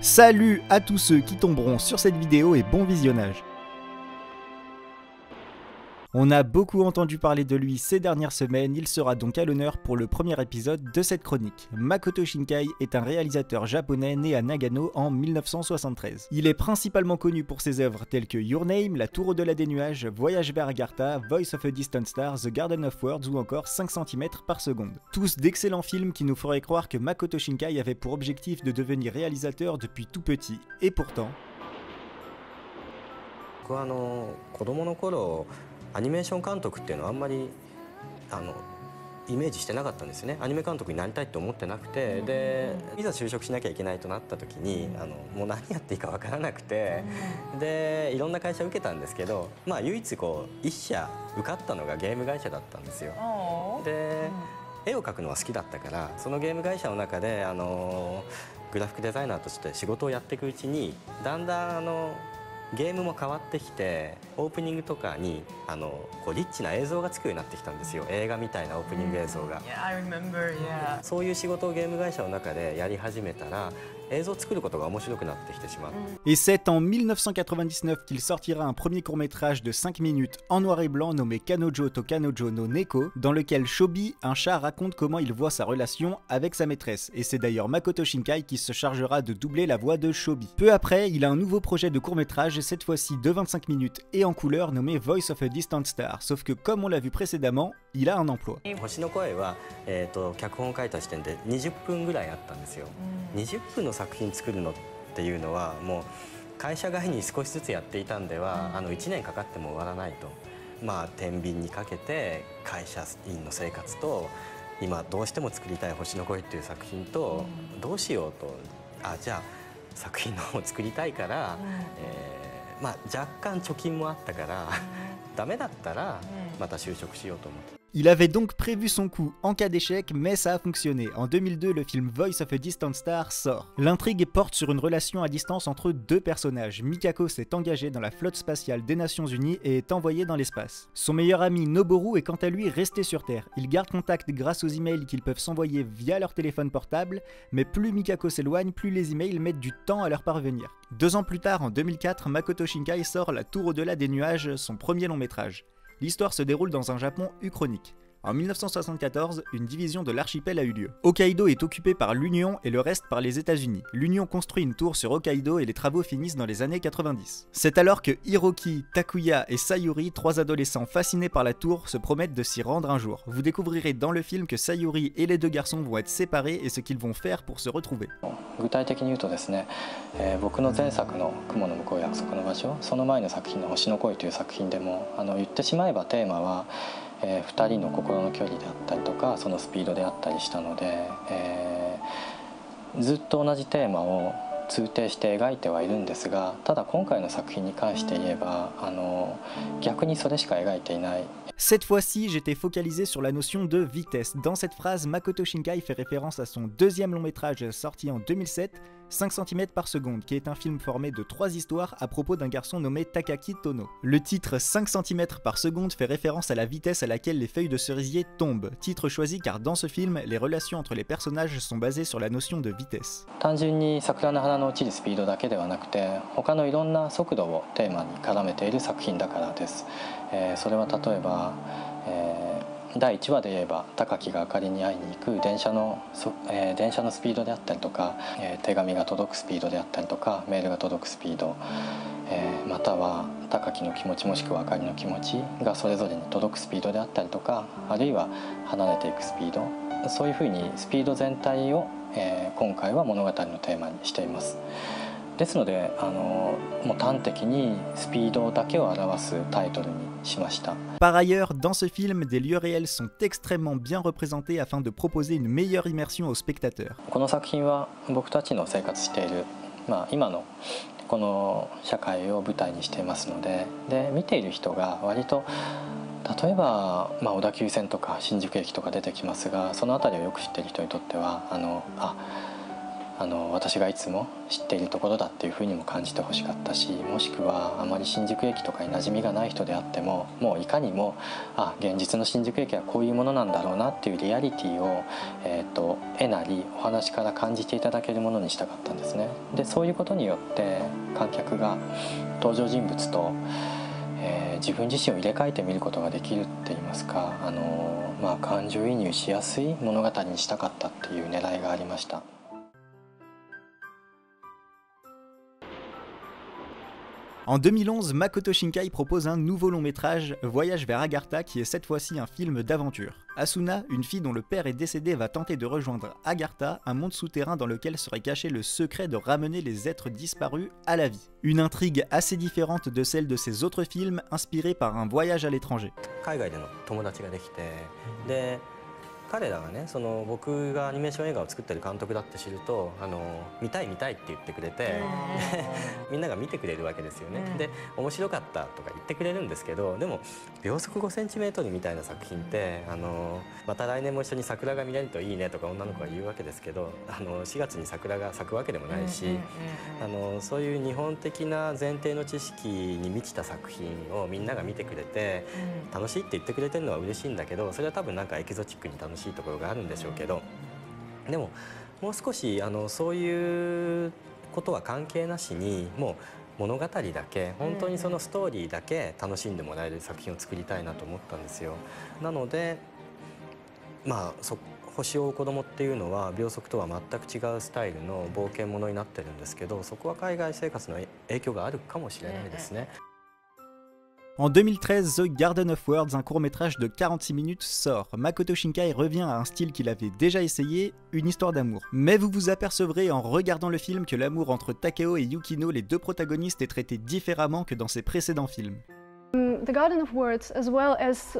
Salut à tous ceux qui tomberont sur cette vidéo et bon visionnage. On a beaucoup entendu parler de lui ces dernières semaines, il sera donc à l'honneur pour le premier épisode de cette chronique. Makoto Shinkai est un réalisateur japonais né à Nagano en 1973. Il est principalement connu pour ses œuvres telles que Your Name, La Tour au-delà des nuages, Voyage vers Agartha, Voice of a Distant Star, The Garden of Words ou encore 5 cm par seconde. Tous d'excellents films qui nous feraient croire que Makoto Shinkai avait pour objectif de devenir réalisateur depuis tout petit. Et pourtant... アニメーション監督っていうのはあんまりイメージしてなかったんですね。アニメ監督になりたいと思ってなくて、でいざ就職しなきゃいけないとなった時にもう何やっていいか分からなくて、でいろんな会社受けたんですけど、まあ唯一こう一社受かったのがゲーム会社だったんですよ。で絵を描くのは好きだったから、そのゲーム会社の中でグラフィックデザイナーとして仕事をやっていくうちにだんだんゲームも変わってきて、オープニングとかにこうリッチな映像がつくようになってきたんですよ。映画みたいなオープニング映像が。そういう仕事をゲーム会社の中でやり始めたら、映像を作ることが面白くなってきてしまう。Et c'est en 1999 qu'il sortira un premier court-métrage de 5 minutes en noir et blanc nommé Kanojo to Kanojo no Neko, dans lequel Shobi, un chat, raconte comment il voit sa relation avec sa maîtresse. Et c'est d'ailleurs Makoto Shinkai qui se chargera de doubler la voix de Shobi. Peu après, il a un nouveau projet de court-métrage, cette fois-ci de 25 minutes et en couleur, nommé Voice of a Distant Star. Sauf que comme on l'a vu précédemment, il a un emploi. 星の声は、脚本を書いた時点で20分ぐらいあったんですよ。20分の作品作るのっていうのはもう会社外に少しずつやっていたんでは1年かかっても終わらないと。まあ天秤にかけて会社員の生活と今どうしても作りたい星の声っていう作品とどうしようと、じゃあ作品の方を作りたいから、まあ若干貯金もあったからダメだったらまた就職しようと思って。 Il avait donc prévu son coup en cas d'échec, mais ça a fonctionné. En 2002, le film Voice of a Distant Star sort. L'intrigue porte sur une relation à distance entre deux personnages. Mikako s'est engagée dans la flotte spatiale des Nations Unies et est envoyée dans l'espace. Son meilleur ami Noboru est quant à lui resté sur Terre. Ils gardent contact grâce aux emails qu'ils peuvent s'envoyer via leur téléphone portable, mais plus Mikako s'éloigne, plus les emails mettent du temps à leur parvenir. 2 ans plus tard, en 2004, Makoto Shinkai sort La Tour au-delà des nuages, son premier long métrage. L'histoire se déroule dans un Japon uchronique. En 1974, une division de l'archipel a eu lieu. Hokkaido est occupé par l'Union et le reste par les États-Unis. L'Union construit une tour sur Hokkaido et les travaux finissent dans les années 90. C'est alors que Hiroki, Takuya et Sayuri, 3 adolescents fascinés par la tour, se promettent de s'y rendre un jour. Vous découvrirez dans le film que Sayuri et les 2 garçons vont être séparés et ce qu'ils vont faire pour se retrouver. 具体的に言うとですね、僕の前作の「雲の向こう約束の場所」、その前の作品の「星の恋」という作品でも言ってしまえばテーマは、2人の心の距離であったりとかそのスピードであったりしたので、ずっと同じテーマを通底して描いてはいるんですが、ただ今回の作品に関して言えば逆にそれしか描いていない。 Cette fois-ci, j'étais focalisé sur la notion de vitesse. Dans cette phrase, Makoto Shinkai fait référence à son deuxième long métrage sorti en 2007, 5 cm par seconde, qui est un film formé de 3 histoires à propos d'un garçon nommé Takaki Tono. Le titre 5 cm par seconde fait référence à la vitesse à laquelle les feuilles de cerisier tombent, titre choisi car dans ce film, les relations entre les personnages sont basées sur la notion de vitesse. 単純に桜の花の落ちるスピードだけではなくて、他のいろんな速度をテーマに絡めている作品だからです。それは例えば、第1話で言えば高木があかりに会いに行く電車のスピードであったりとか、手紙が届くスピードであったりとかメールが届くスピード、または高木の気持ちもしくはあかりの気持ちがそれぞれに届くスピードであったりとか、あるいは離れていくスピード、そういうふうにスピード全体を、今回は物語のテーマにしています。ですのでもう端的にスピードだけを表すタイトルにしました。 Par ailleurs, dans ce film, des lieux réels sont extrêmement bien représentés afin de proposer une meilleure immersion aux spectateurs. この作品は僕たちの生活している、今のこの社会を舞台にしていますので、見ている人が割と例えば、小田急線とか新宿駅とか出てきますが、その辺りをよく知っている人にとっては私がいつも知っているところだっていうふうにも感じてほしかったし、もしくはあまり新宿駅とかに馴染みがない人であっても、もういかにも現実の新宿駅はこういうものなんだろうなっていうリアリティを、絵なりお話から感じていただけるものにしたかったんですね。でそういうことによって観客が登場人物と、自分自身を入れ替えてみることができるって言いますか、感情移入しやすい物語にしたかったっていう狙いがありました。En 2011, Makoto Shinkai propose un nouveau long métrage, Voyage vers Agartha, qui est cette fois-ci un film d'aventure. Asuna, une fille dont le père est décédé, va tenter de rejoindre Agartha, un monde souterrain dans lequel serait caché le secret de ramener les êtres disparus à la vie. Une intrigue assez différente de celle de ses autres films, inspirée par un voyage à l'étranger. 彼らがね、僕がアニメーション映画を作ってる監督だって知ると見たい見たいって言ってくれてみんなが見てくれるわけですよね。で面白かったとか言ってくれるんですけど、でも秒速 5cm みたいな作品ってまた来年も一緒に桜が見れるといいねとか女の子が言うわけですけど、4月に桜が咲くわけでもないし、そういう日本的な前提の知識に満ちた作品をみんなが見てくれて楽しいって言ってくれてるのは嬉しいんだけど、それは多分なんかエキゾチックに楽しいところがあるんでしょうけど、でももう少しそういうことは関係なしに、もう物語だけ、本当にそのストーリーだけ楽しんでもらえる作品を作りたいなと思ったんですよ。なので星を追う子供っていうのは秒速とは全く違うスタイルの冒険ものになってるんですけど、そこは海外生活の影響があるかもしれないですね。En 2013, The Garden of Words, un court-métrage de 46 minutes, sort. Makoto Shinkai revient à un style qu'il avait déjà essayé, une histoire d'amour. Mais vous vous apercevrez en regardant le film que l'amour entre Takeo et Yukino, les deux protagonistes, est traité différemment que dans ses précédents films. The Garden of Words, as well as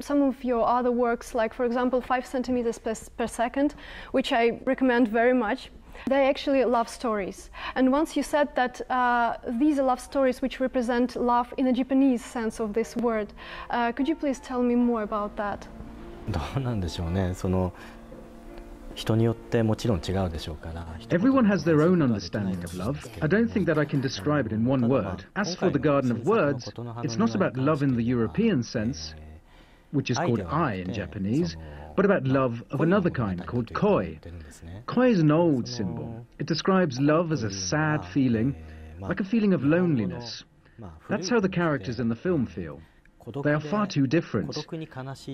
some of your other works, like for example 5 centimeters per second, which I recommend very much. They're actually love stories. And once you said that these are love stories which represent love in a Japanese sense of this word, could you please tell me more about that? どうなんでしょうね。人によってもちろん違うでしょうから。Everyone has their own understanding of love. I don't think that I can describe it in one word. As for the Garden of Words, it's not about love in the European sense, which is called ai in Japanese, but about love of another kind called koi. Koi is an old symbol. It describes love as a sad feeling, like a feeling of loneliness. That's how the characters in the film feel. They are far too different.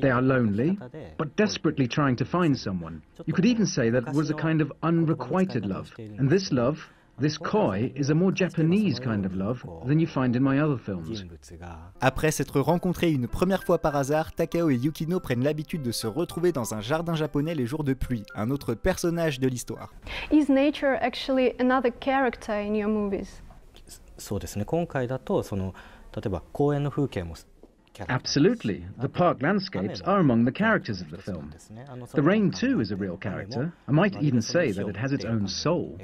They are lonely, but desperately trying to find someone. You could even say that it was a kind of unrequited love. And this love, this koi, is a more Japanese kind of love than you find in my other films. Après s'être rencontrés une première fois par hasard, Takeo et Yukino prennent l'habitude de se retrouver dans un jardin japonais les jours de pluie, un autre personnage de l'histoire. Is nature actually another character in your movies? そうですね。今回だと例えば公園の風景も Absolutely. The park landscapes are among the characters of the film. The rain, too, is a real character. I might even say that it has its own soul.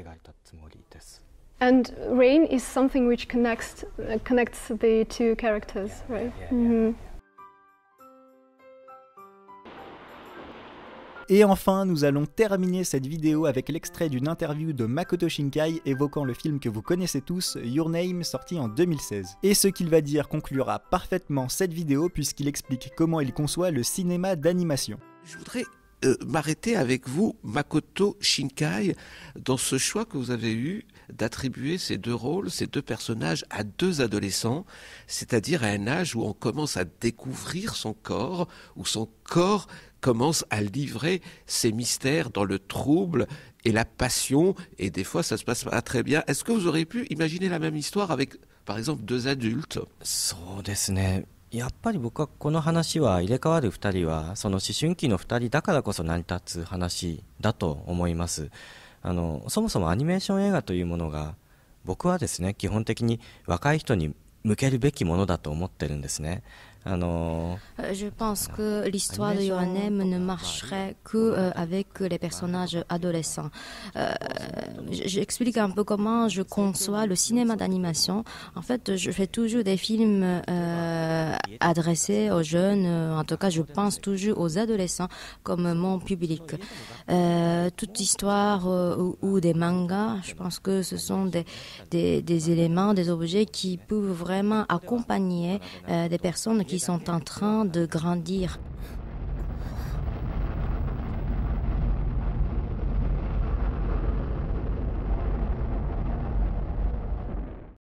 And rain is something which connects the two characters, right? Et enfin, nous allons terminer cette vidéo avec l'extrait d'une interview de Makoto Shinkai évoquant le film que vous connaissez tous, Your Name, sorti en 2016. Et ce qu'il va dire conclura parfaitement cette vidéo puisqu'il explique comment il conçoit le cinéma d'animation. Je voudrais m'arrêter avec vous, Makoto Shinkai, dans ce choix que vous avez eu d'attribuer ces deux rôles, ces deux personnages à deux adolescents, c'est-à-dire à un âge où on commence à découvrir son corps, où son corps commence à livrer ses mystères dans le trouble et la passion, et des fois ça se passe pas très bien. Est-ce que vous auriez pu imaginer la même histoire avec, par exemple, deux adultes? そうですね。やっぱり僕はこの話は入れ替わる2人はその思春期の2人だからこそ成り立つ話だと思います。そもそもアニメーション映画というものが僕はですね、基本的に若い人に向けるべきものだと思ってるんですね。Je pense que l'histoire de Your Name ne marcherait qu'avec les personnages adolescents. J'explique un peu comment je conçois le cinéma d'animation. En fait, je fais toujours des films adressé aux jeunes, en tout cas je pense toujours aux adolescents comme mon public. Toute histoire ou des mangas, je pense que ce sont des éléments, des objets qui peuvent vraiment accompagner des personnes qui sont en train de grandir.